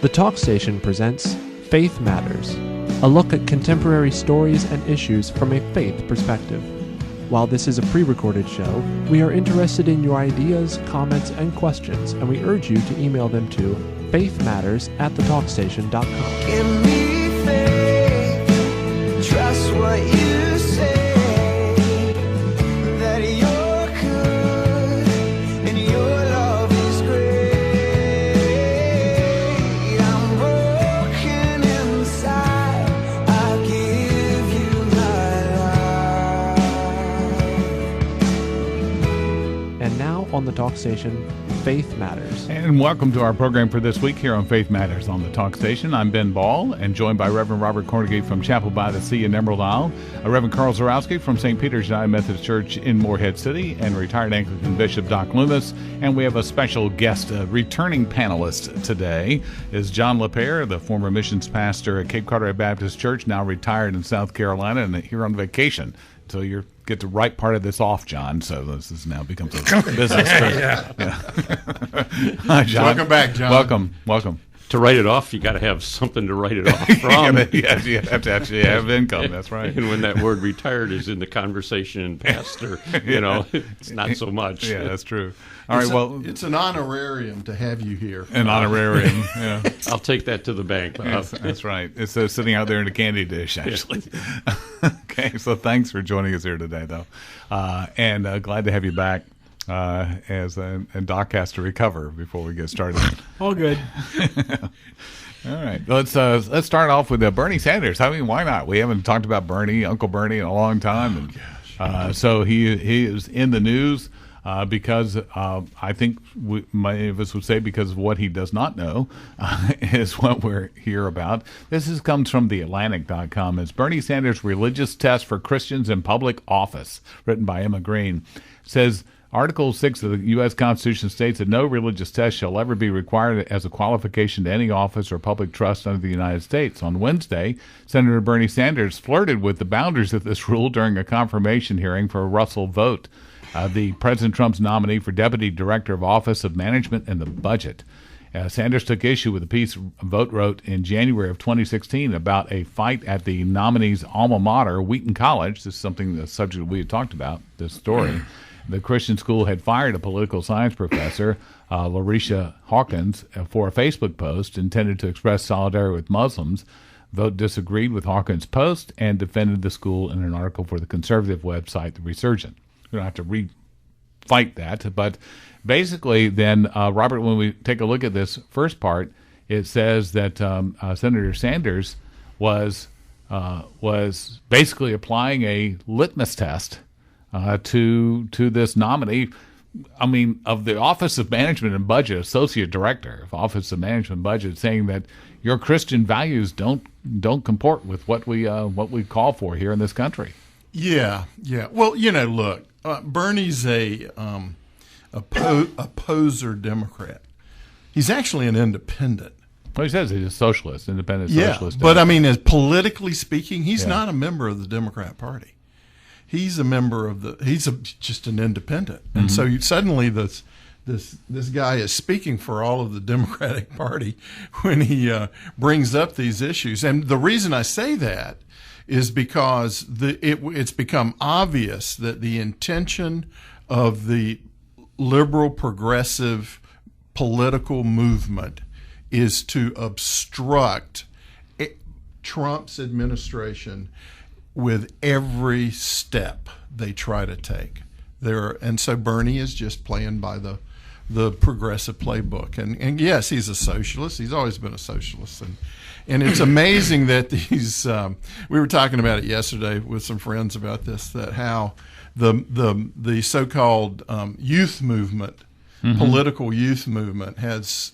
The Talk Station presents Faith Matters, a look at contemporary stories and issues from a faith perspective. While this is a pre-recorded show, we are interested in your ideas, comments, and questions, and we urge you to email them to faithmatters@thetalkstation.com. Give me faith, trust what you say, that you're good and your love is great. I'm broken inside, I give you my life. And now on the Talk Station, Faith Matters. And welcome to our program for this week here on Faith Matters on the Talk Station. I'm Ben Ball, and joined by Reverend Robert Cornegate from Chapel by the Sea in Emerald Isle, Reverend Carl Zarowski from St. Peter's United Methodist Church in Morehead City, and retired Anglican Bishop Doc Loomis. And we have a special guest, a returning panelist today, is John LaPere, the former missions pastor at Cape Carteret Baptist Church, now retired in South Carolina and here on vacation. So you get the right part of this off, John. So this is now becomes a business trip. Yeah. Hi, John. Welcome back, John. Welcome. To write it off, you got to have something to write it off from. Yes, you have to actually have income. That's right. And when that word retired is in the conversation in pastor, it's not so much. Yeah, that's true. All right, well, It's an honorarium to have you here. an honorarium. Yeah, I'll take that to the bank. that's right. It's sitting out there in a candy dish, actually. Okay, so thanks for joining us here today, though, and glad to have you back. And Doc has to recover before we get started. All good. All right, let's start off with Bernie Sanders. I mean, why not? We haven't talked about Uncle Bernie, in a long time. And, so he is in the news because I think many of us would say because of what he does not know is what we're here about. This comes from theatlantic.com. It's Bernie Sanders' religious test for Christians in public office, written by Emma Green. It says, Article 6 of the U.S. Constitution states that no religious test shall ever be required as a qualification to any office or public trust under the United States. On Wednesday, Senator Bernie Sanders flirted with the boundaries of this rule during a confirmation hearing for a Russell Vogt, the President Trump's nominee for Deputy Director of Office of Management and the Budget. Sanders took issue with a piece Vogt wrote in January of 2016 about a fight at the nominee's alma mater, Wheaton College. This is the subject we had talked about, this story. The Christian school had fired a political science professor, Larisha Hawkins, for a Facebook post intended to express solidarity with Muslims. Vogt disagreed with Hawkins' post and defended the school in an article for the conservative website, The Resurgent. We don't have to re-fight that, but basically then, Robert, when we take a look at this first part, it says that Senator Sanders was basically applying a litmus test to this nominee, of the Office of Management and Budget, Associate Director of Office of Management and Budget, saying that your Christian values don't comport with what we call for here in this country. Yeah. Well, look, Bernie's a poser Democrat. He's actually an independent. Well, he says he's a socialist, independent Yeah, socialist. but as politically speaking, he's not a member of the Democrat Party. He's a member of just an independent. And so suddenly this guy is speaking for all of the Democratic Party when he brings up these issues. And the reason I say that is because it's become obvious that the intention of the liberal progressive political movement is to obstruct Trump's administration with every step they try to take. And so Bernie is just playing by the progressive playbook. And yes, he's a socialist. He's always been a socialist. And it's amazing that these we were talking about it yesterday with some friends about this, that how the so-called youth movement, political youth movement has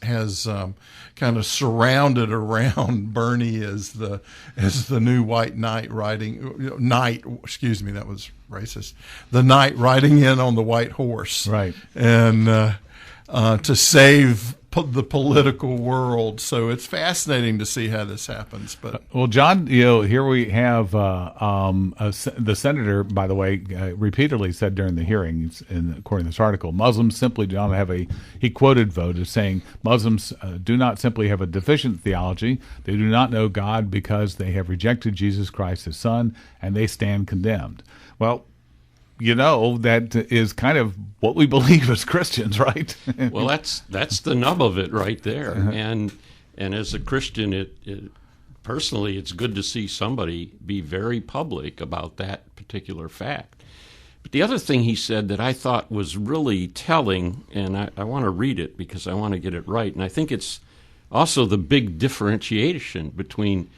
kind of surrounded around Bernie as the new white knight that was racist. The knight riding in on the white horse, right? And to save the political world. So it's fascinating to see how this happens. But well, John, here we have the senator, by the way, repeatedly said during the hearings, according to this article, Muslims simply do not have he quoted vote as saying, Muslims do not simply have a deficient theology. They do not know God because they have rejected Jesus Christ, his son, and they stand condemned. Well, that is kind of what we believe as Christians, right? Well, that's the nub of it right there. And as a Christian, personally, it's good to see somebody be very public about that particular fact. But the other thing he said that I thought was really telling, and I want to read it because I want to get it right, and I think it's also the big differentiation between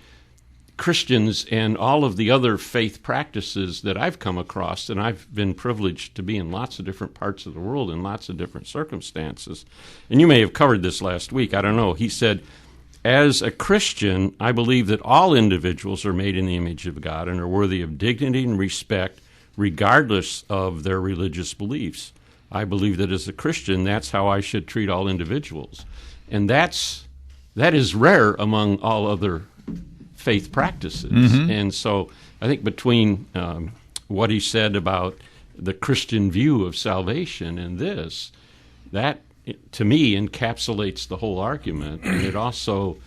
Christians and all of the other faith practices that I've come across, and I've been privileged to be in lots of different parts of the world in lots of different circumstances. And you may have covered this last week, I don't know. He said, as a Christian, I believe that all individuals are made in the image of God and are worthy of dignity and respect regardless of their religious beliefs. I believe that as a Christian, that's how I should treat all individuals. And that is rare among all other faith practices. Mm-hmm. And so I think between what he said about the Christian view of salvation and this, that to me encapsulates the whole argument. And it also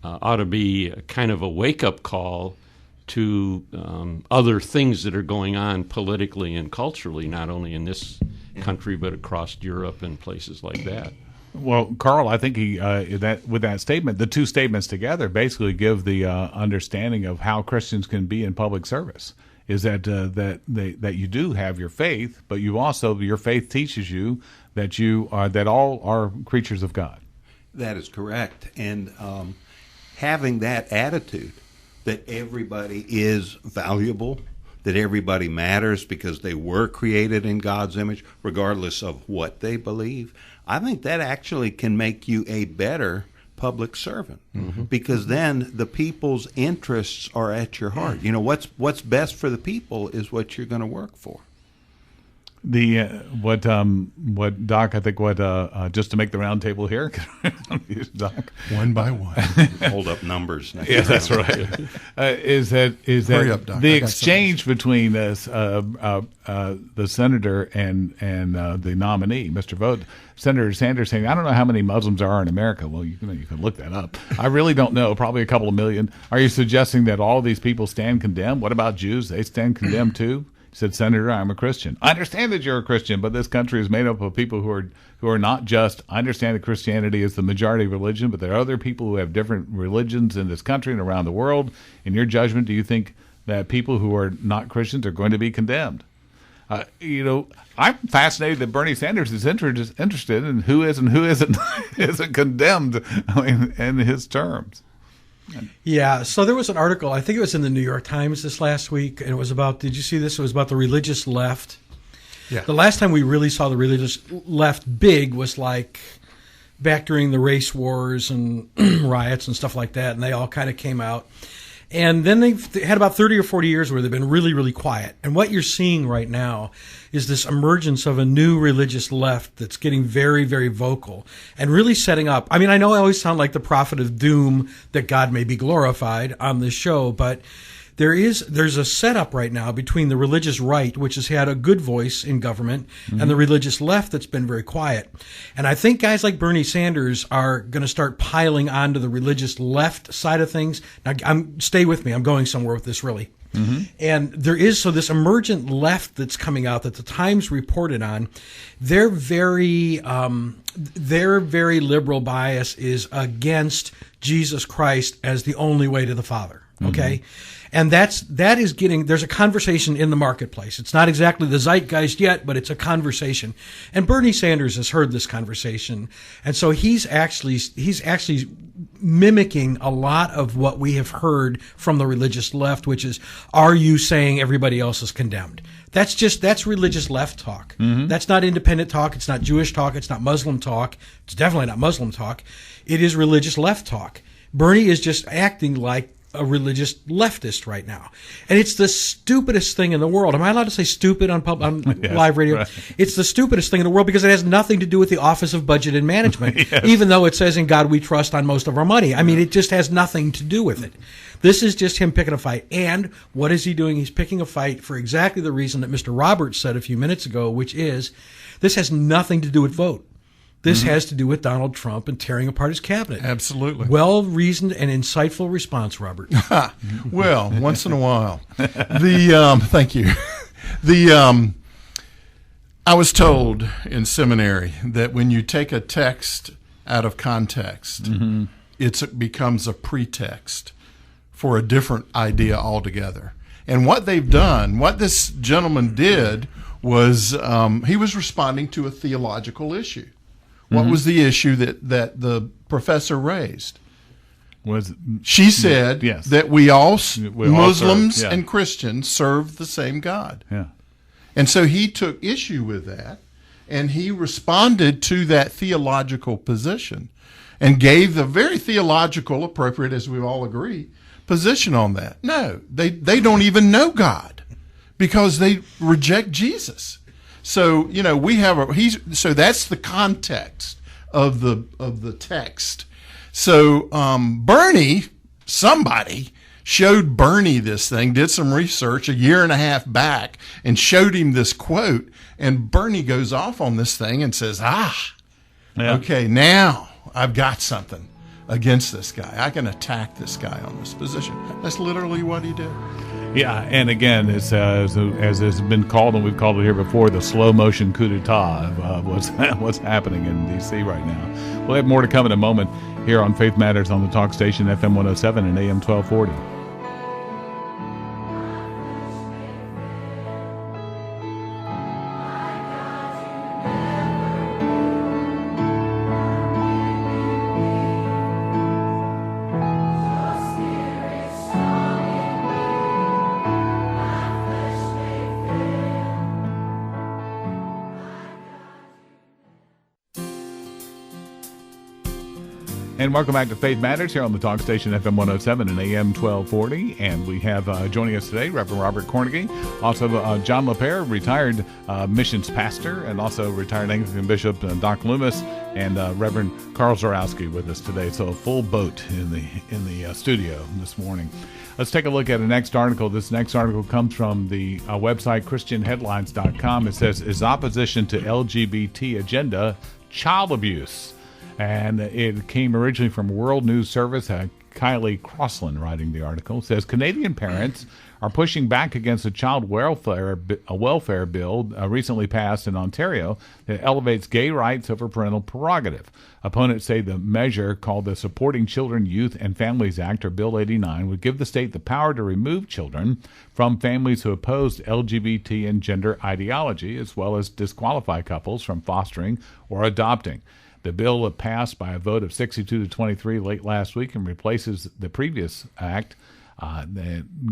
ought to be a kind of a wake-up call to other things that are going on politically and culturally, not only in this country but across Europe and places like that. Well, Carl, I think with that statement, the two statements together basically give the understanding of how Christians can be in public service. Is that you do have your faith, but your faith teaches you that all are creatures of God. That is correct, and having that attitude that everybody is valuable, that everybody matters because they were created in God's image, regardless of what they believe. I think that actually can make you a better public servant, because then the people's interests are at your heart. What's best for the people is what you're going to work for. What Doc, I think just to make the round table here, Doc, one by one, hold up numbers. Yeah, that's right. Is that up, Doc. The exchange between this the senator and the nominee, Mr. Vogt, Senator Sanders saying, I don't know how many Muslims there are in America. Well, you can look that up. I really don't know. Probably a couple of million. Are you suggesting that all these people stand condemned? What about Jews? They stand condemned too? He said, Senator, I'm a Christian. I understand that you're a Christian, but this country is made up of people who are not just. I understand that Christianity is the majority religion, but there are other people who have different religions in this country and around the world. In your judgment, do you think that people who are not Christians are going to be condemned? I'm fascinated that Bernie Sanders is interested in who is and who isn't condemned. In his terms. Yeah, so there was an article, I think it was in the New York Times this last week, and it was about, did you see this? It was about the religious left. Yeah. The last time we really saw the religious left big was like back during the race wars and riots and stuff like that, and they all kind of came out. And then they've had about 30 or 40 years where they've been really, really quiet. And what you're seeing right now is this emergence of a new religious left that's getting very, very vocal and really setting up. I mean, I know I always sound like the prophet of doom that God may be glorified on this show, but there's a setup right now between the religious right, which has had a good voice in government, and the religious left that's been very quiet. And I think guys like Bernie Sanders are going to start piling onto the religious left side of things. Now, stay with me. I'm going somewhere with this, really. Mm-hmm. And there is this emergent left that's coming out that the Times reported on. Their very liberal bias is against Jesus Christ as the only way to the Father. Okay. Mm-hmm. And there's a conversation in the marketplace. It's not exactly the zeitgeist yet, but it's a conversation. And Bernie Sanders has heard this conversation. And so he's actually mimicking a lot of what we have heard from the religious left, which is, are you saying everybody else is condemned? That's religious left talk. Mm-hmm. That's not independent talk. It's not Jewish talk. It's not Muslim talk. It's definitely not Muslim talk. It is religious left talk. Bernie is just acting like a religious leftist right now. And it's the stupidest thing in the world. Am I allowed to say stupid on Yes, live radio? right. It's the stupidest thing in the world because it has nothing to do with the Office of Budget and Management, even though it says in God we trust on most of our money. I mean, it just has nothing to do with it. This is just him picking a fight. And what is he doing? He's picking a fight for exactly the reason that Mr. Roberts said a few minutes ago, which is this has nothing to do with vote. This has to do with Donald Trump and tearing apart his cabinet. Absolutely. Well-reasoned and insightful response, Robert. Well, once in a while. Thank you. I was told in seminary that when you take a text out of context, it becomes a pretext for a different idea altogether. And what they've done, what this gentleman did was he was responding to a theological issue. What was the issue that the professor raised? She said that we all Muslims serve, and Christians serve the same God. Yeah. And so he took issue with that, and he responded to that theological position and gave the very theological, appropriate, as we all agree, position on that. No, they don't even know God because they reject Jesus. So, you know, we have so that's the context of the text. So somebody showed Bernie this thing, did some research a year and a half back and showed him this quote, and Bernie goes off on this thing and says, okay, now I've got something against this guy. I can attack this guy on this position. That's literally what he did. Yeah, and again, it's as has been called, and we've called it here before, the slow motion coup d'etat of what's happening in D.C. right now. We'll have more to come in a moment here on Faith Matters on the talk station FM 107 and AM 1240. And welcome back to Faith Matters here on the talk station FM 107 and AM 1240. And we have joining us today Reverend Robert Cornegy, also John LaPere, retired missions pastor, and also retired Anglican Bishop Doc Loomis, and Reverend Carl Zorowski with us today. So a full boat in the studio this morning. Let's take a look at the next article. This next article comes from the website ChristianHeadlines.com. It says, "Is opposition to LGBT agenda child abuse?" And it came originally from World News Service. Kylie Crossland writing the article. It says, Canadian parents are pushing back against a child welfare bill recently passed in Ontario that elevates gay rights over parental prerogative. Opponents say the measure, called the Supporting Children, Youth and Families Act, or Bill 89, would give the state the power to remove children from families who oppose LGBT and gender ideology, as well as disqualify couples from fostering or adopting. The bill passed by a vote of 62 to 23 late last week and replaces the previous act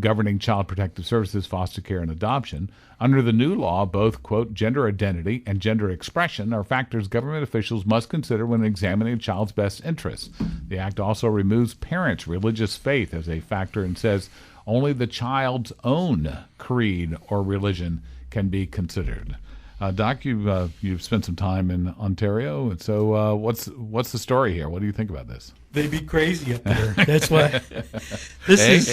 governing child protective services, foster care, and adoption. Under the new law, both, quote, gender identity and gender expression are factors government officials must consider when examining a child's best interests. The act also removes parents' religious faith as a factor and says only the child's own creed or religion can be considered. Doc, you've spent some time in Ontario, and so what's the story here? What do you think about this? They'd be crazy up there. That's why this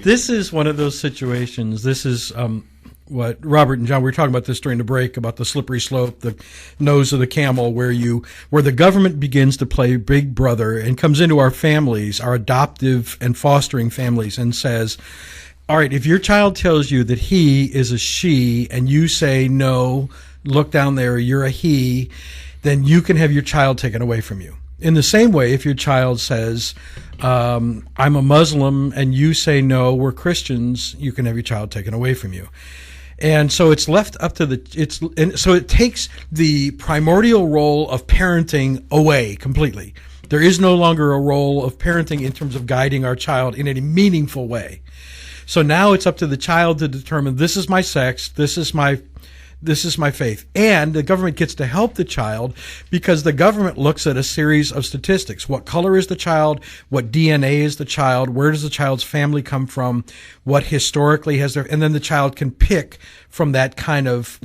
this is one of those situations. This is what Robert and John, we were talking about this during the break about the slippery slope, the nose of the camel, where the government begins to play big brother and comes into our families, our adoptive and fostering families, and says, all right, if your child tells you that he is a she and you say, no, look down there, you're a he, then you can have your child taken away from you. In the same way, if your child says, I'm a Muslim, and you say, no, we're Christians, you can have your child taken away from you. And so it's left up to so it takes the primordial role of parenting away completely. There is no longer a role of parenting in terms of guiding our child in any meaningful way. So now it's up to the child to determine, this is my sex, this is my this is my faith. And the government gets to help the child because the government looks at a series of statistics. What color is the child? What DNA is the child? Where does the child's family come from? What historically has and then the child can pick from that kind of,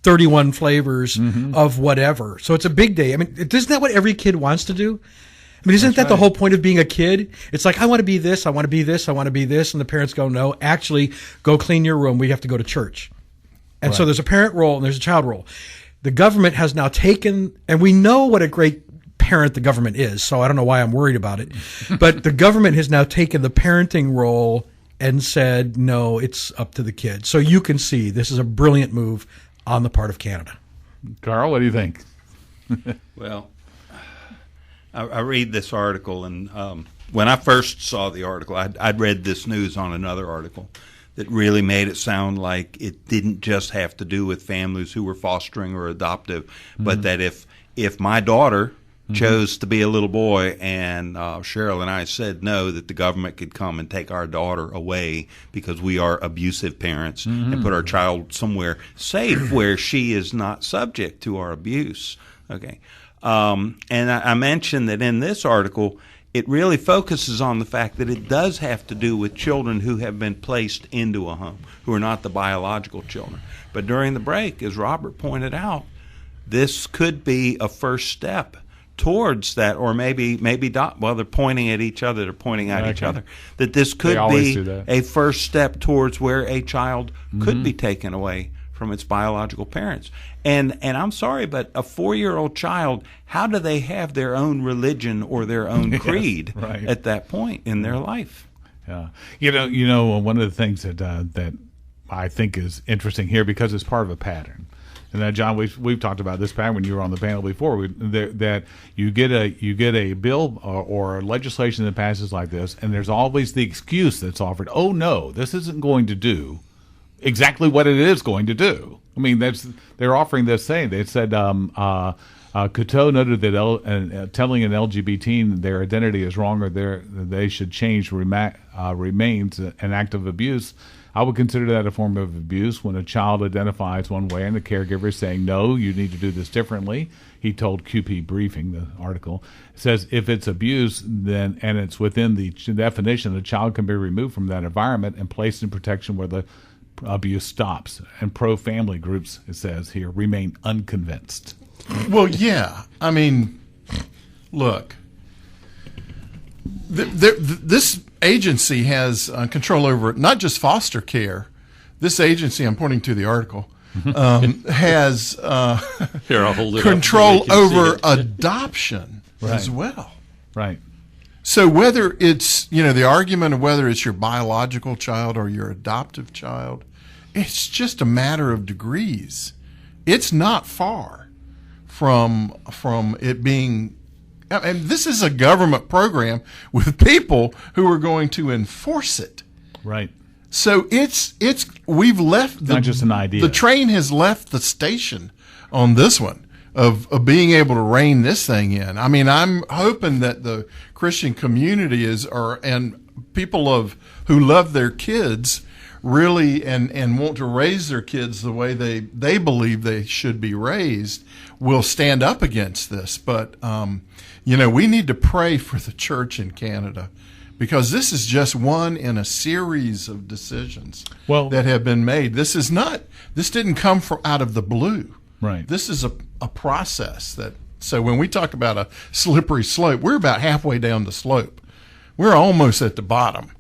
31 flavors of whatever. So it's a big day. I mean, isn't that what every kid wants to do? I mean, isn't that the whole point of being a kid? It's like, I want to be this, I want to be this, I want to be this. And the parents go, no, actually, go clean your room. We have to go to church. And so there's a parent role and there's a child role. The government has now taken, and we know what a great parent the government is, so I don't know why I'm worried about it. But the government has now taken the parenting role and said, no, it's up to the kid. So you can see this is a brilliant move on the part of Canada. Carl, what do you think? Well, I read this article, and when I first saw the article, I'd read this news on another article that really made it sound like it didn't just have to do with families who were fostering or adoptive, but that if my daughter chose to be a little boy and Cheryl and I said no, that the government could come and take our daughter away because we are abusive parents and put our child somewhere safe where she is not subject to our abuse. Okay. And I mentioned that in this article, it really focuses on the fact that it does have to do with children who have been placed into a home, who are not the biological children. But during the break, as Robert pointed out, this could be a first step towards that, or maybe while they're pointing at each other, they're pointing at each other, that this could be a first step towards where a child could be taken away from its biological parents. And I'm sorry, but a 4-year-old child, how do they have their own religion or their own creed at that point in their life? Yeah, you know, one of the things that I think is interesting here, because it's part of a pattern. And that, John, we've talked about this pattern when you were on the panel before. That you get a bill or legislation that passes like this, and there's always the excuse that's offered. Oh no, this isn't going to do exactly what it is going to do. I mean, they're offering this saying. They said Couteau noted that telling an LGBT their identity is wrong or they should change remains an act of abuse. I would consider that a form of abuse when a child identifies one way and the caregiver is saying, no, you need to do this differently. He told QP Briefing, the article, says if it's abuse, then and it's within the definition, the child can be removed from that environment and placed in protection where the abuse stops. And pro-family groups, it says here, remain unconvinced. Well, yeah. I mean, look, this agency has control over not just foster care. This agency, I'm pointing to the article, has control over adoption as well. Right. So whether it's, the argument of whether it's your biological child or your adoptive child, it's just a matter of degrees. It's not far from it being, and this is a government program with people who are going to enforce it. Right. So we've left not just an idea. The train has left the station on this one of being able to rein this thing in. I mean, I'm hoping that the Christian community and people who love their kids really and want to raise their kids the way they believe they should be raised will stand up against this. But we need to pray for the church in Canada, because this is just one in a series of decisions that have been made. This didn't come from out of the blue. Right. This is a process so when we talk about a slippery slope, we're about halfway down the slope. We're almost at the bottom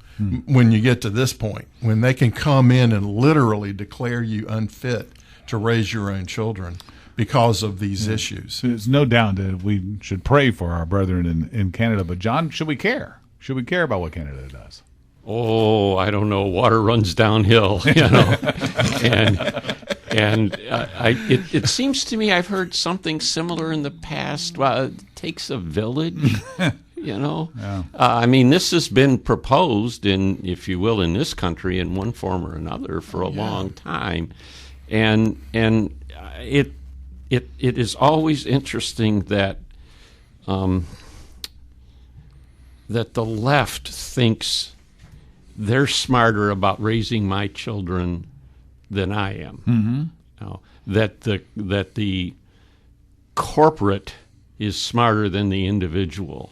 when you get to this point, when they can come in and literally declare you unfit to raise your own children because of these issues. There's no doubt that we should pray for our brethren in Canada. But, John, should we care? Should we care about what Canada does? Oh, I don't know. Water runs downhill, and it seems to me I've heard something similar in the past. Well, it takes a village, Yeah. I mean, this has been proposed if you will, in this country in one form or another for a long time, and it is always interesting that that the left thinks they're smarter about raising my children than I am. that the corporate is smarter than the individual,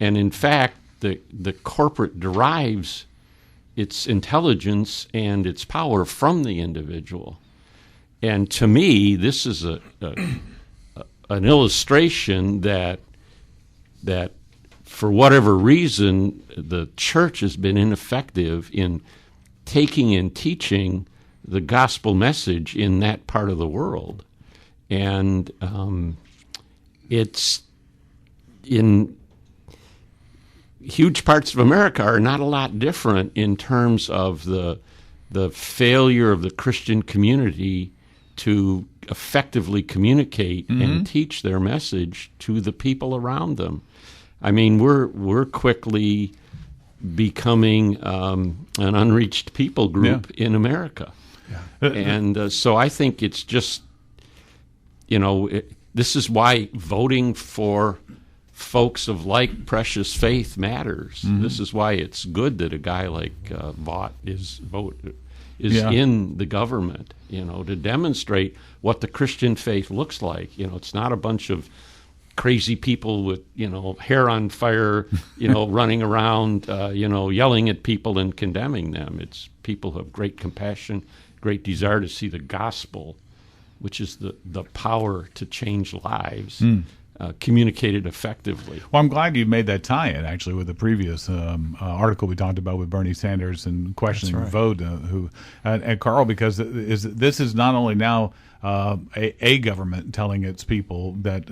and in fact, the corporate derives its intelligence and its power from the individual. And to me, this is an illustration that for whatever reason, the church has been ineffective in taking and teaching the gospel message in that part of the world. And it's in huge parts of America are not a lot different in terms of the failure of the Christian community to effectively communicate and teach their message to the people around them. I mean, we're quickly becoming an unreached people group in America. Yeah. And so I think it's just, this is why voting for folks of like precious faith matters. This is why it's good that a guy like Vaught is in the government, to demonstrate what the Christian faith looks like. It's not a bunch of crazy people with, hair on fire, running around, yelling at people and condemning them. It's people who have great compassion, great desire to see the gospel, which is the power to change lives, communicated effectively. Well, I'm glad you made that tie-in, actually, with the previous article we talked about with Bernie Sanders and questioning the vote, and Carl, because this is not only now a government telling its people that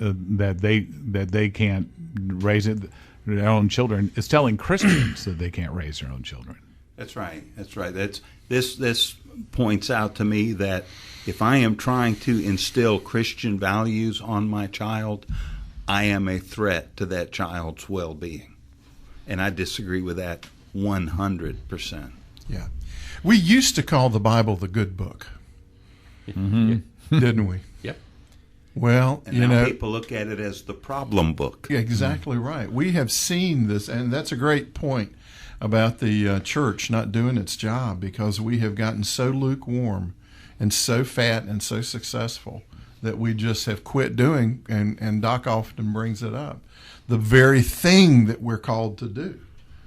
they can't raise their own children. It's telling Christians that they can't raise their own children. That's right. This points out to me that if I am trying to instill Christian values on my child, I am a threat to that child's well-being. And I disagree with that 100%. Yeah. We used to call the Bible the good book. Didn't we? Yep. Well, and now people look at it as the problem book. Exactly right. We have seen this, and that's a great point about the church not doing its job, because we have gotten so lukewarm and so fat and so successful that we just have quit doing, and Doc often brings it up, the very thing that we're called to do,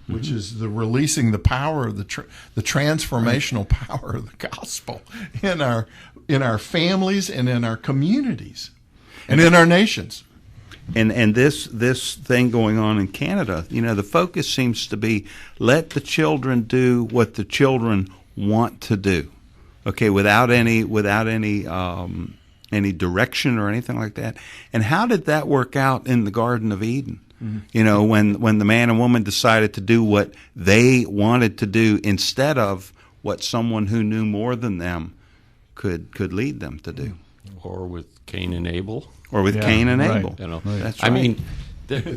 which is the releasing the power of the transformational power of the gospel in our families and in our communities and in our nations. And this thing going on in Canada, the focus seems to be let the children do what the children want to do, okay, without any direction or anything like that. And how did that work out in the Garden of Eden? When the man and woman decided to do what they wanted to do instead of what someone who knew more than them could lead them to do. Or with Cain and Abel. Or with Cain and Abel. That's right. I mean,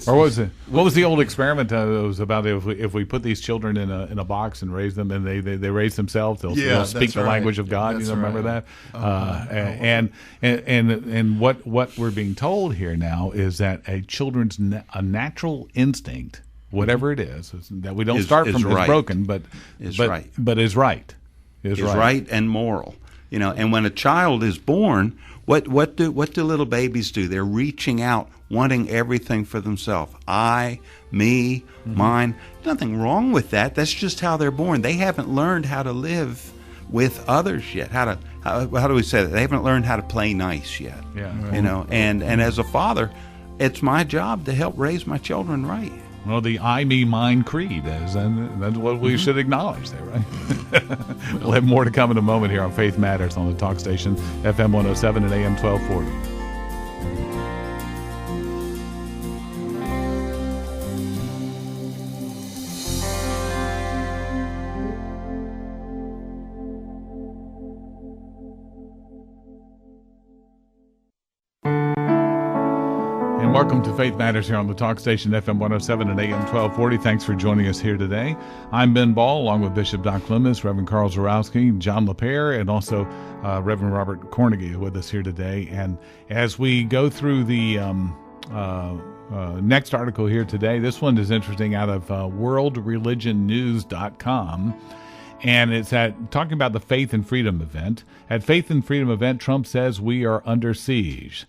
or what was the old experiment that was about if we put these children in a box and raise them and they raise themselves, they'll speak the language of God. That's remember right. that? And what we're being told here now is that a children's a natural instinct, whatever it is, that we don't start from is broken, but is right. Is right and moral. And when a child is born, what do little babies do? They're reaching out, wanting everything for themselves. I, me, mine. Nothing wrong with that. That's just how they're born. They haven't learned how to live with others yet. How do we say that? They haven't learned how to play nice yet. Yeah. Right. And as a father, it's my job to help raise my children right. Well, the I, me, mine creed is, and that's what we should acknowledge there, right? We'll have more to come in a moment here on Faith Matters on the talk station, FM 107 and AM 1240. Welcome to Faith Matters here on the talk station, FM 107 and AM 1240. Thanks for joining us here today. I'm Ben Ball, along with Bishop Doc Clemens, Reverend Carl Zarowski, John LaPere, and also Reverend Robert Cornegie with us here today. And as we go through the next article here today, this one is interesting, out of worldreligionnews.com. And it's talking about the Faith and Freedom event. At Faith and Freedom event, Trump says we are under siege.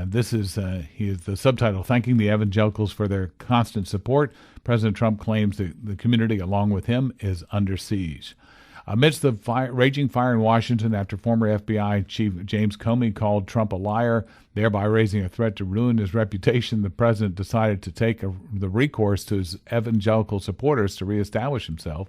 This is the subtitle, thanking the evangelicals for their constant support. President Trump claims that the community, along with him, is under siege. Amidst the raging fire in Washington after former FBI Chief James Comey called Trump a liar, thereby raising a threat to ruin his reputation, the president decided to take the recourse to his evangelical supporters to reestablish himself.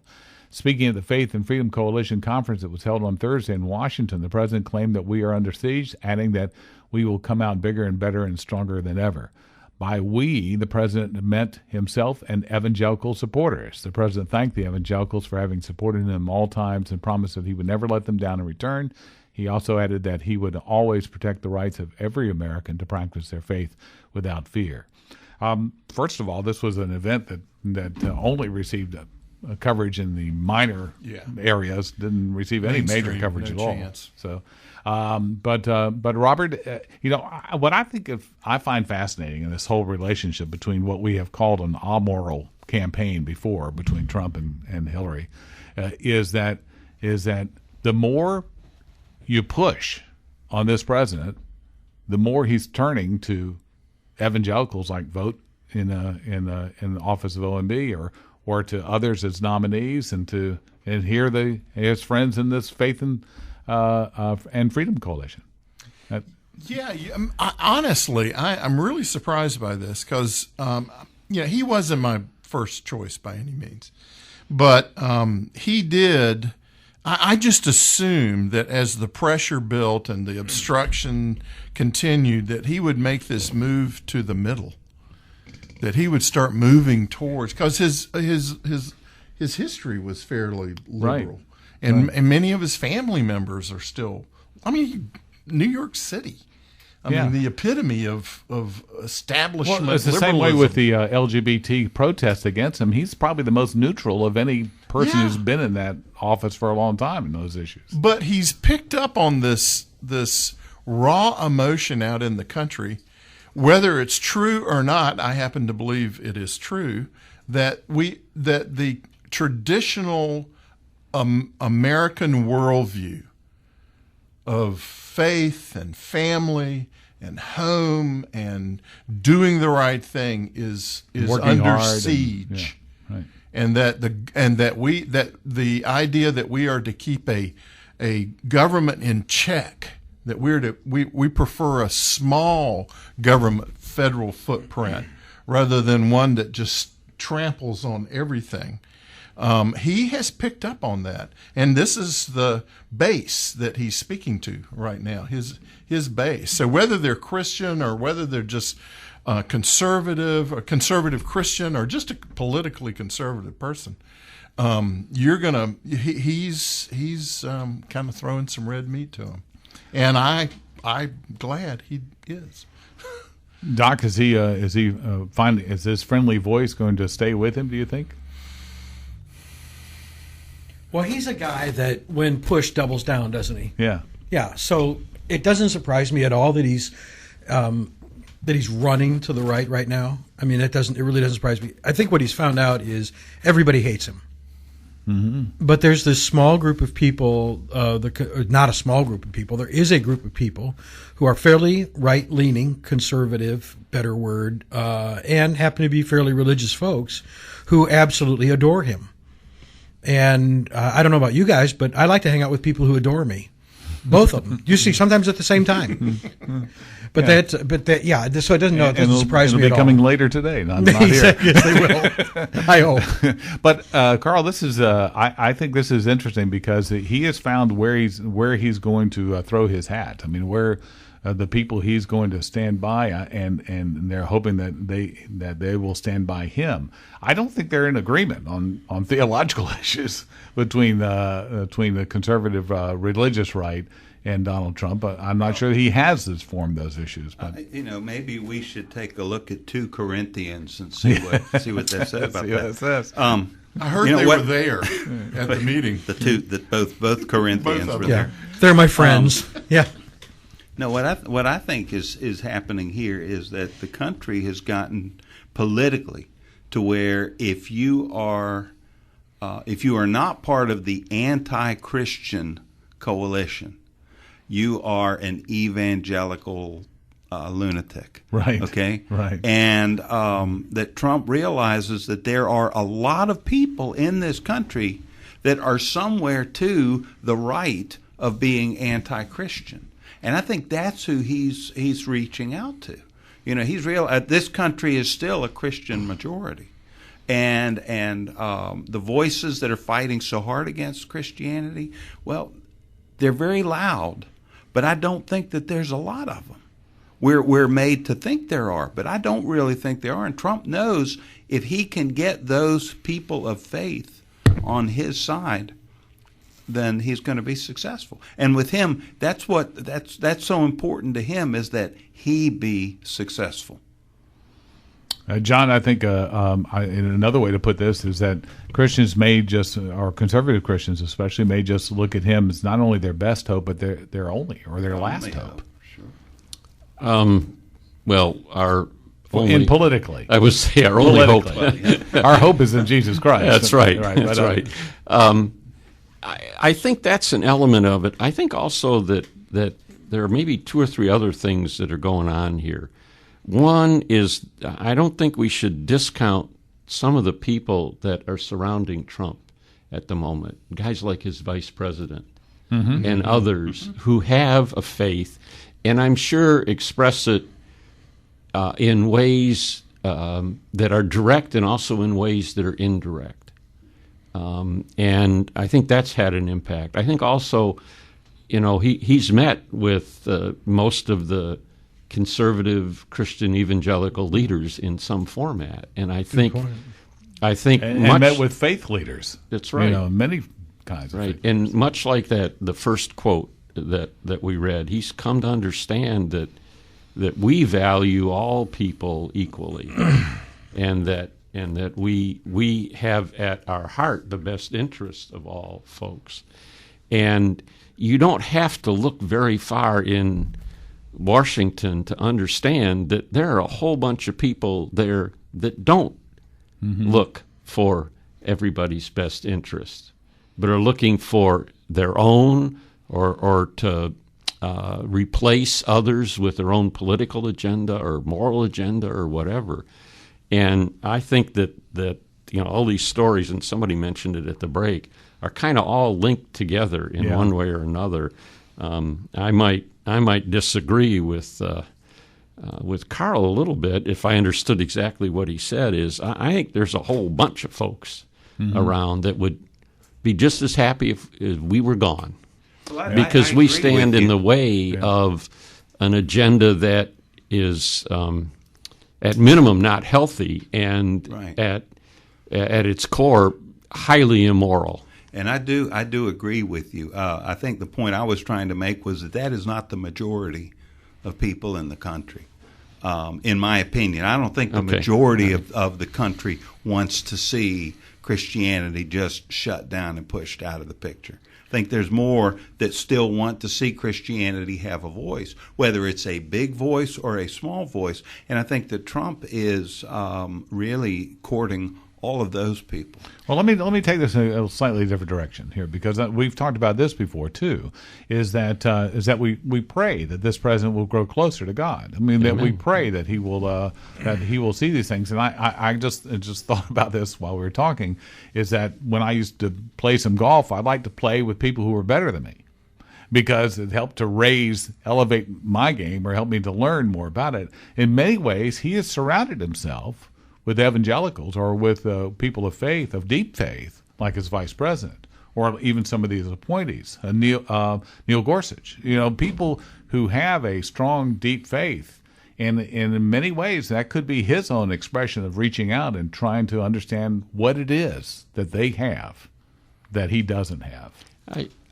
Speaking at the Faith and Freedom Coalition conference that was held on Thursday in Washington, the president claimed that we are under siege, adding that we will come out bigger and better and stronger than ever. By we, the president meant himself and evangelical supporters. The president thanked the evangelicals for having supported him all times and promised that he would never let them down in return. He also added that he would always protect the rights of every American to practice their faith without fear. First of all, this was an event that only received coverage in the minor areas, didn't receive any major coverage at all. So, but Robert, what I find fascinating in this whole relationship between what we have called an amoral campaign before between Trump and Hillary is that the more you push on this president, the more he's turning to evangelicals like vote in the office of OMB or to others as nominees, and here his friends in this Faith and Freedom Coalition. Honestly, I'm really surprised by this because he wasn't my first choice by any means, but he did. I just assumed that as the pressure built and the obstruction continued, that he would make this move to the middle, that he would start moving towards, because his history was fairly liberal, and many of his family members are still. New York City. The epitome of establishment. Well, it's the same way with the LGBT protests against him. He's probably the most neutral of any person who's been in that office for a long time in those issues. But he's picked up on this raw emotion out in the country. Whether it's true or not, I happen to believe it is true that the traditional American worldview of faith and family and home and doing the right thing is under siege, and that the idea that we are to keep a government in check, that we prefer a small government federal footprint rather than one that just tramples on everything. He has picked up on that, and this is the base that he's speaking to right now, his base. So whether they're Christian or whether they're just conservative, a conservative Christian, or just a politically conservative person, he's kind of throwing some red meat to him, and I'm glad he is. Doc, is his friendly voice going to stay with him, do you think? Well, he's a guy that when pushed doubles down, doesn't he? Yeah. Yeah. So it doesn't surprise me at all that he's running to the right now. I mean, it really doesn't surprise me. I think what he's found out is everybody hates him. Mm-hmm. But there's this small group of people, not a small group of people. There is a group of people who are fairly right-leaning, conservative, better word, and happen to be fairly religious folks who absolutely adore him. And I don't know about you guys, but I like to hang out with people who adore me. Both of them. You see, sometimes at the same time. So it doesn't surprise me at all. It'll be coming later today, not here. Yes, they will. I hope. But Carl, this is I think this is interesting because he has found where he's going to throw his hat. I mean, where the people he's going to stand by, and they're hoping that they will stand by him. I don't think they're in agreement on theological issues between the conservative religious right and Donald Trump. I'm not sure he has formed those issues. But maybe we should take a look at 2 Corinthians and see what they say about see that. What it says. I heard they were there at the meeting. Both Corinthians were there. They're my friends. Yeah. No, what I think is happening here is that the country has gotten politically to where if you are if you are not part of the anti-Christian coalition, you are an evangelical lunatic. Right. Okay? Right. And that Trump realizes that there are a lot of people in this country that are somewhere to the right of being anti-Christian. And I think that's who he's reaching out to. You know, this country is still a Christian majority. And the voices that are fighting so hard against Christianity, well, they're very loud, but I don't think that there's a lot of them. We're made to think there are, but I don't really think there are. And Trump knows if he can get those people of faith on his side, then he's going to be successful. And with him, that's so important to him, is that he be successful. John, I think another way to put this is that Christians or conservative Christians especially, may just look at him as not only their best hope, but their only or their last hope. Sure. Well, politically, I would say our only hope. Our hope is in Jesus Christ. That's right. That's right. I think that's an element of it. I think also that there are maybe two or three other things that are going on here. One is, I don't think we should discount some of the people that are surrounding Trump at the moment, guys like his vice president and others who have a faith, and I'm sure express it in ways that are direct and also in ways that are indirect. And I think that's had an impact. I think also, he's met with most of the conservative Christian evangelical leaders in some format, and I think and met with faith leaders. That's right. Many kinds of right. And much like the first quote that we read, he's come to understand that we value all people equally, and that we have at our heart the best interest of all folks. And you don't have to look very far in Washington to understand that there are a whole bunch of people there that don't look for everybody's best interest, but are looking for their own or to replace others with their own political agenda or moral agenda or whatever. And I think that all these stories, and somebody mentioned it at the break, are kind of all linked together in one way or another. I might disagree with Carl a little bit if I understood exactly what he said. I think there's a whole bunch of folks around that would be just as happy if we were gone, because we stand in the way of an agenda that is at minimum not healthy and at its core highly immoral. And I do agree with you. I think the point I was trying to make was that is not the majority of people in the country, in my opinion. I don't think the majority of the country wants to see Christianity just shut down and pushed out of the picture. I think there's more that still want to see Christianity have a voice, whether it's a big voice or a small voice. And I think that Trump is really courting all of those people. Well, let me take this in a slightly different direction here, because we've talked about this before too. Is that we pray that this president will grow closer to God. I mean, that we pray that he will see these things. And I just thought about this while we were talking. Is that when I used to play some golf, I liked to play with people who were better than me, because it helped to elevate my game or help me to learn more about it. In many ways, he has surrounded himself with evangelicals or with people of faith, of deep faith, like his vice president, or even some of these appointees, Neil Gorsuch. People who have a strong, deep faith, and in many ways that could be his own expression of reaching out and trying to understand what it is that they have that he doesn't have.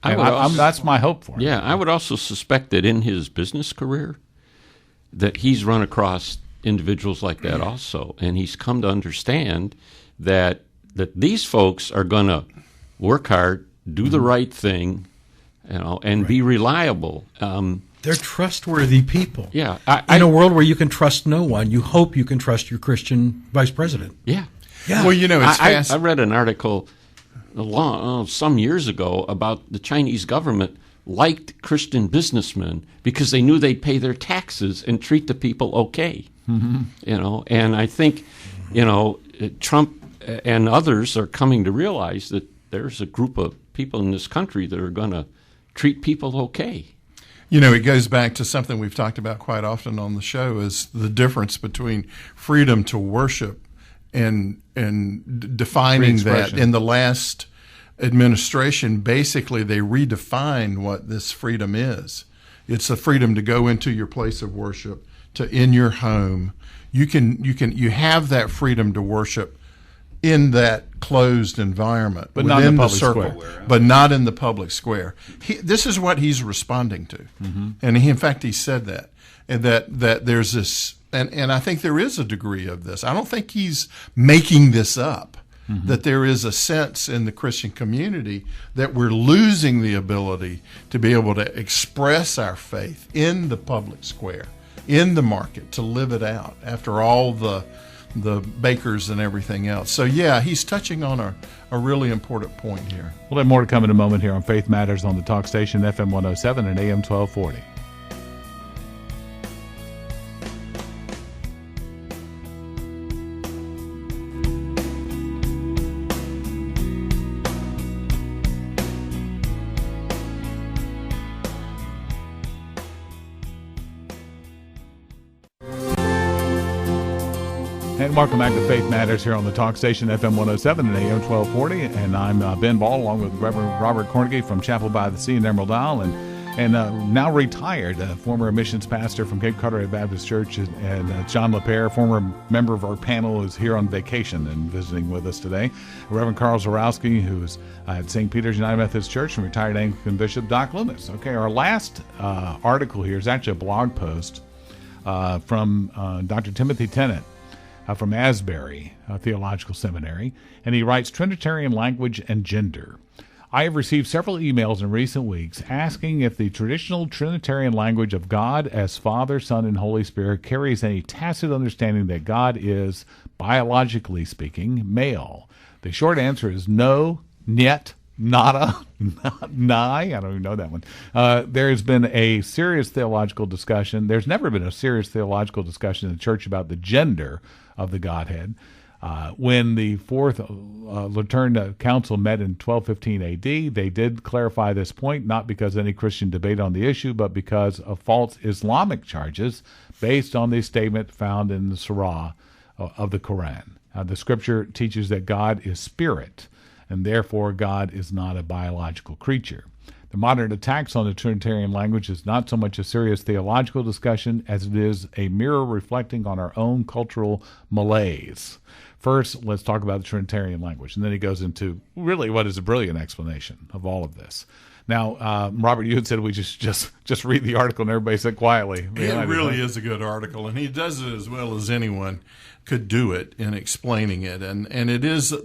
That's my hope for him. Yeah, I would also suspect that in his business career, that he's run across individuals like that also, and he's come to understand that these folks are going to work hard, do the right thing, and be reliable. They're trustworthy people. Yeah, in a world where you can trust no one, you hope you can trust your Christian vice president. Yeah. Well, it's I read an article some years ago about the Chinese government liked Christian businessmen because they knew they'd pay their taxes and treat the people okay. And I think, Trump and others are coming to realize that there's a group of people in this country that are going to treat people okay. It goes back to something we've talked about quite often on the show, is the difference between freedom to worship and defining that. In the last administration, basically they redefined what this freedom is. It's the freedom to go into your place of worship, in your home. You have that freedom to worship in that closed environment, but not in the public circle, square. But not in the public square. This is what he's responding to, and in fact he said that, and that there's this, and I think there is a degree of this. I don't think he's making this up. That there is a sense in the Christian community that we're losing the ability to be able to express our faith in the public square, in the market, to live it out after all the bakers and everything else. So yeah, he's touching on a really important point here. We'll have more to come in a moment here on Faith Matters on the talk station FM 107 and AM 1240. And welcome back to Faith Matters here on the talk station FM 107 and AM 1240. And I'm Ben Ball, along with Reverend Robert Cornegie from Chapel by the Sea in Emerald Isle, and now retired former missions pastor from Cape Carteret Baptist Church, and John LaPere, former member of our panel, is here on vacation and visiting with us today. Reverend Carl Zarowski, who's at St. Peter's United Methodist Church, and retired Anglican Bishop Doc Loomis. Okay, our last article here is actually a blog post from Dr. Timothy Tennant, from Asbury Theological Seminary, and he writes, Trinitarian language and gender. I have received several emails in recent weeks asking if the traditional Trinitarian language of God as Father, Son, and Holy Spirit carries any tacit understanding that God is, biologically speaking, male. The short answer is no, niet, nada, nigh. I don't even know that one. There has been a serious theological discussion. There's never been a serious theological discussion in the church about the gender of the Godhead. When the Fourth Lateran Council met in 1215 A.D., they did clarify this point, not because any Christian debate on the issue, but because of false Islamic charges based on the statement found in the Surah of the Quran. The scripture teaches that God is spirit, and therefore God is not a biological creature. The modern attacks on the Trinitarian language is not so much a serious theological discussion as it is a mirror reflecting on our own cultural malaise. First, let's talk about the Trinitarian language, and then he goes into really what is a brilliant explanation of all of this. Now, Robert, you had said we just read the article, and everybody said quietly. It really is a good article, and he does it as well as anyone could do it in explaining it. And it is,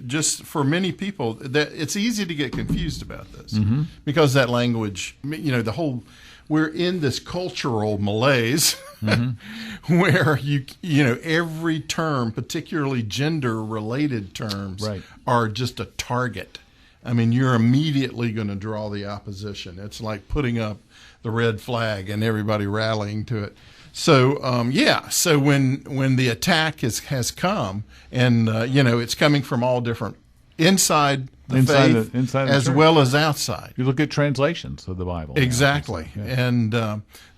just for many people, that it's easy to get confused about this because that language, we're in this cultural malaise where every term, particularly gender-related terms, are just a target. I mean, you're immediately going to draw the opposition. It's like putting up the red flag and everybody rallying to it. So, so when the attack has come, and, it's coming from all different, inside the faith as church, well as outside. You look at translations of the Bible. Exactly. And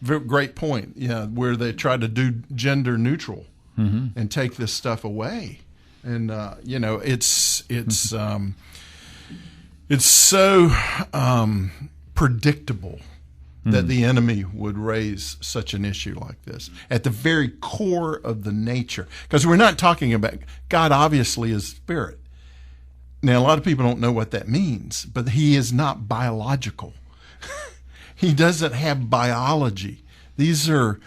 great point, where they try to do gender neutral and take this stuff away. And, it's so predictable that the enemy would raise such an issue like this at the very core of the nature. Because we're not talking about, God obviously is spirit. Now, a lot of people don't know what that means, but he is not biological. He doesn't have biology. These are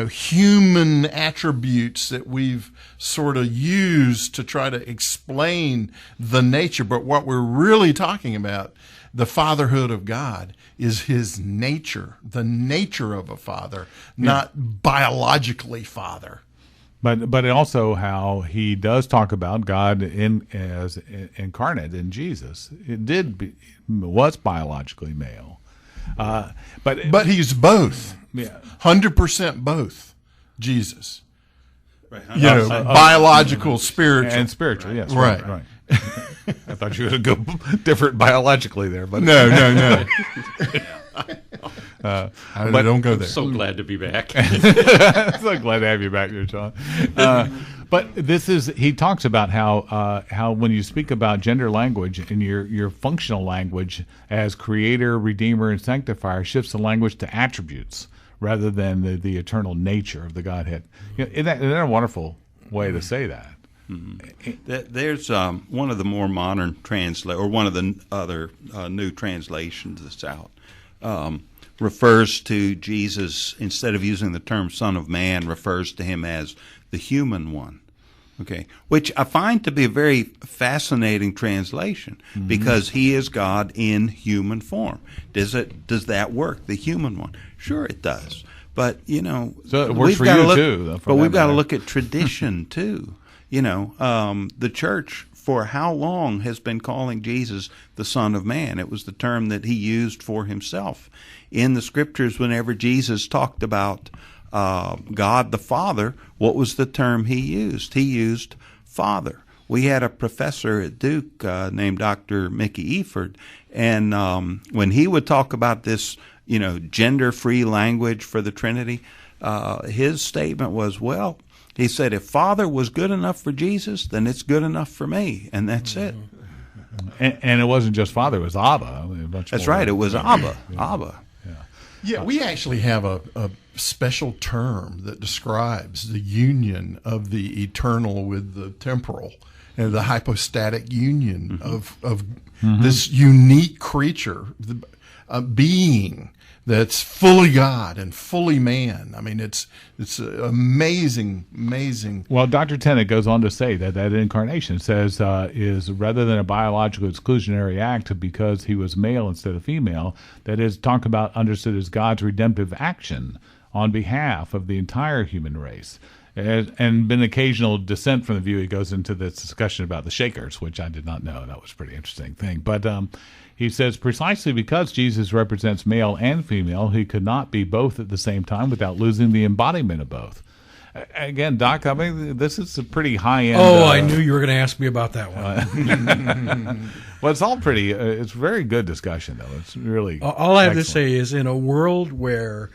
human attributes that we've sort of used to try to explain the nature. But what we're really talking about, the fatherhood of God, is his nature, the nature of a father, not biologically father. But also how he does talk about God as incarnate in Jesus. Was biologically male, but he's both, yeah, 100% both. Jesus, Right. biological, spiritual, and spiritual. Yes, Right. right. I thought you would go different biologically there, but no. But don't go there. So glad to be back. So glad to have you back here, Sean. But he talks about how when you speak about gender language and your functional language as creator, redeemer, and sanctifier shifts the language to attributes rather than the eternal nature of the Godhead. Isn't that a wonderful way to say that? There's one of the more modern or one of the other new translations that's out, refers to Jesus, instead of using the term Son of Man, refers to him as the human one. Okay, which I find to be a very fascinating translation, because he is God in human form. Does that work? The human one? Sure, it does. But so it works for you too. But we've got to look at tradition too. The church for how long has been calling Jesus the Son of Man? It was the term that he used for himself in the Scriptures. Whenever Jesus talked about God the Father, what was the term he used? He used Father. We had a professor at Duke named Dr. Mickey Eford, and when he would talk about this, gender-free language for the Trinity, his statement was, well, he said, if Father was good enough for Jesus, then it's good enough for me, and that's it. And it wasn't just Father; it was Abba. That's right. It was Abba. Abba. Yeah, we actually have a special term that describes the union of the eternal with the temporal, and the hypostatic union of this unique creature, a being that's fully God and fully man. I mean, it's amazing. Well, Dr. Tennant goes on to say that incarnation says is rather than a biological exclusionary act because he was male instead of female, that is understood as God's redemptive action on behalf of the entire human race. And been occasional dissent from the view. He goes into this discussion about the Shakers, which I did not know. That was a pretty interesting thing. But he says precisely because Jesus represents male and female, he could not be both at the same time without losing the embodiment of both. Again, Doc, I mean, this is a pretty high-end... Oh, I knew you were going to ask me about that one. Well, it's all pretty... it's very good discussion, though. It's really all I have excellent. to say is, in a world where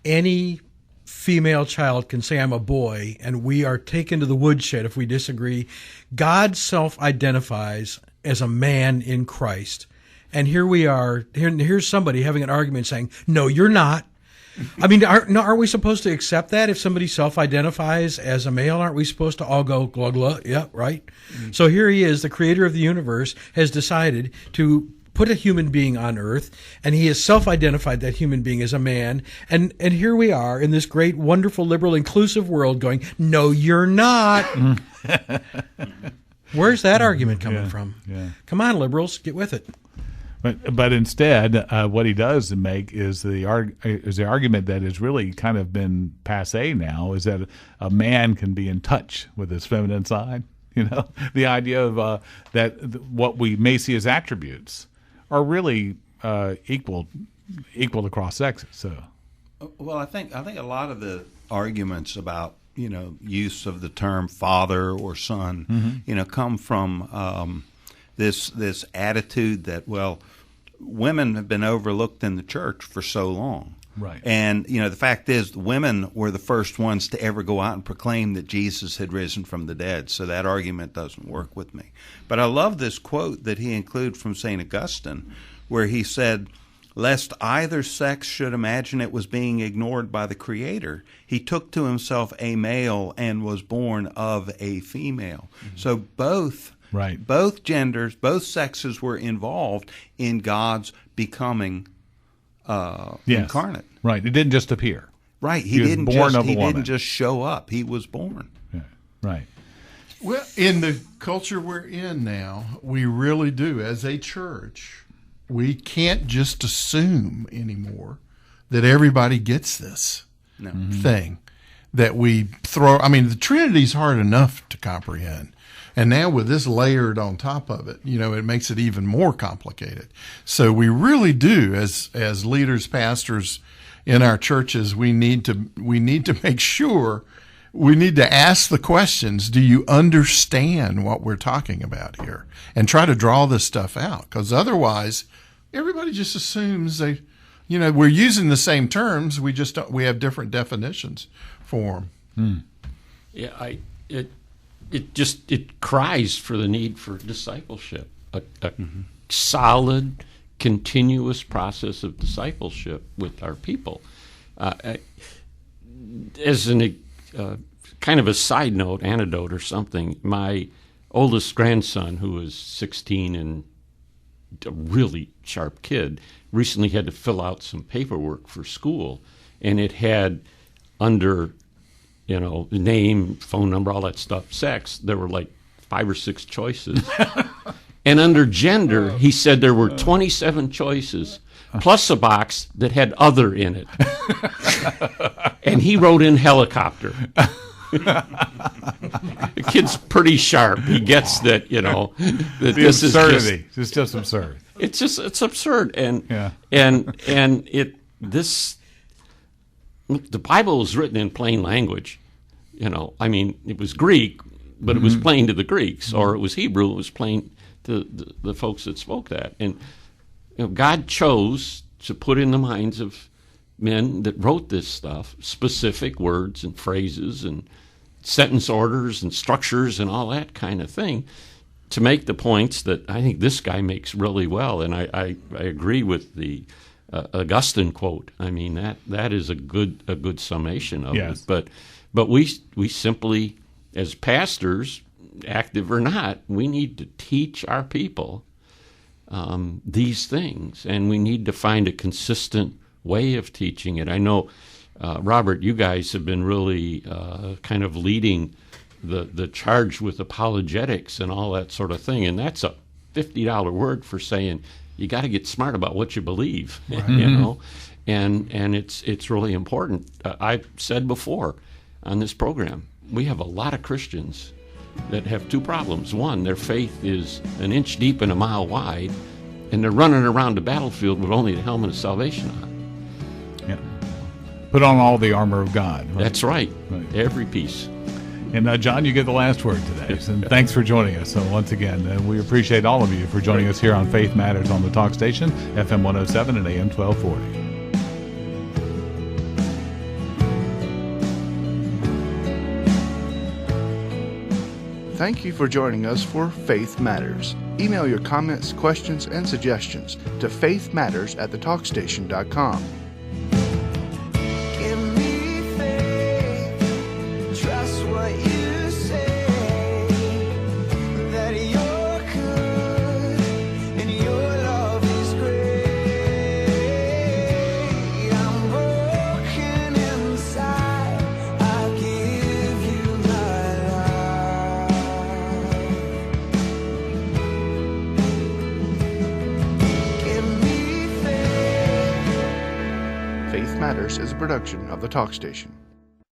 any female child can say, I'm a boy, and we are taken to the woodshed if we disagree, God self-identifies as a man in Christ. And here we are, here's somebody having an argument saying, no, you're not. I mean, aren't we supposed to accept that if somebody self-identifies as a male? Aren't we supposed to all go, glug, glug, yeah, right? Mm-hmm. So here he is, the creator of the universe, has decided to put a human being on earth, and he has self-identified that human being as a man. And here we are in this great, wonderful, liberal, inclusive world going, no, you're not. Where's that argument coming from? Yeah. Come on, liberals, get with it. But instead, what he does make is the argument that has really kind of been passé now, is that a man can be in touch with his feminine side. The idea of that what we may see as attributes are really equal across sexes. So, well, I think a lot of the arguments about use of the term father or son, come from this attitude that, well, women have been overlooked in the church for so long. Right. And, the fact is, the women were the first ones to ever go out and proclaim that Jesus had risen from the dead. So that argument doesn't work with me. But I love this quote that he included from St. Augustine, where he said, lest either sex should imagine it was being ignored by the Creator, he took to himself a male and was born of a female. Mm-hmm. So both genders, both sexes were involved in God's becoming incarnate. Right. It didn't just appear. Right. He didn't just show up. He was born. Yeah. Right. Well, in the culture we're in now, we really do. As a church, we can't just assume anymore that everybody gets this thing. that we throw. I mean, the Trinity's hard enough to comprehend. And now with this layered on top of it, it makes it even more complicated. So we really do, as leaders, pastors in our churches, we need to make sure, we need to ask the questions. Do you understand what we're talking about here? And try to draw this stuff out, because otherwise everybody just assumes we're using the same terms. We just don't, we have different definitions for them. Yeah, it cries for the need for discipleship, a solid, continuous process of discipleship with our people. As an kind of a side note, anecdote or something, my oldest grandson, who is 16 and a really sharp kid, recently had to fill out some paperwork for school, and it had under name, phone number, all that stuff, sex, there were like 5 or 6 choices. And under gender, he said there were 27 choices, plus a box that had other in it. And he wrote in helicopter. The kid's pretty sharp. He gets that, that this absurdity. It's just absurd. It's absurd. And the Bible was written in plain language. It was Greek, but it was plain to the Greeks, or it was Hebrew, it was plain to the folks that spoke that. And God chose to put in the minds of men that wrote this stuff specific words and phrases and sentence orders and structures and all that kind of thing to make the points that I think this guy makes really well. And I agree with the Augustine quote. I mean, that is a good summation of it. But we simply, as pastors, active or not, we need to teach our people these things, and we need to find a consistent way of teaching it. I know, Robert, you guys have been really kind of leading the charge with apologetics and all that sort of thing, and that's a $50 word for saying you got to get smart about what you believe, right. And it's really important. I've said before on this program, we have a lot of Christians that have 2 problems. One, their faith is an inch deep and a mile wide, and they're running around the battlefield with only the helmet of salvation on. Yeah. Put on all the armor of God. Right? That's right. Every piece. And John, you get the last word today. And thanks for joining us. So once again, we appreciate all of you for joining us here on Faith Matters on the Talk Station, FM 107 and AM 1240. Thank you for joining us for Faith Matters. Email your comments, questions, and suggestions to faithmatters@thetalkstation.com. Give me faith, trust what you say, that you're good and your love is great. I'm broken inside, I give you my life. Give me faith. Faith Matters is a production of the Talk Station.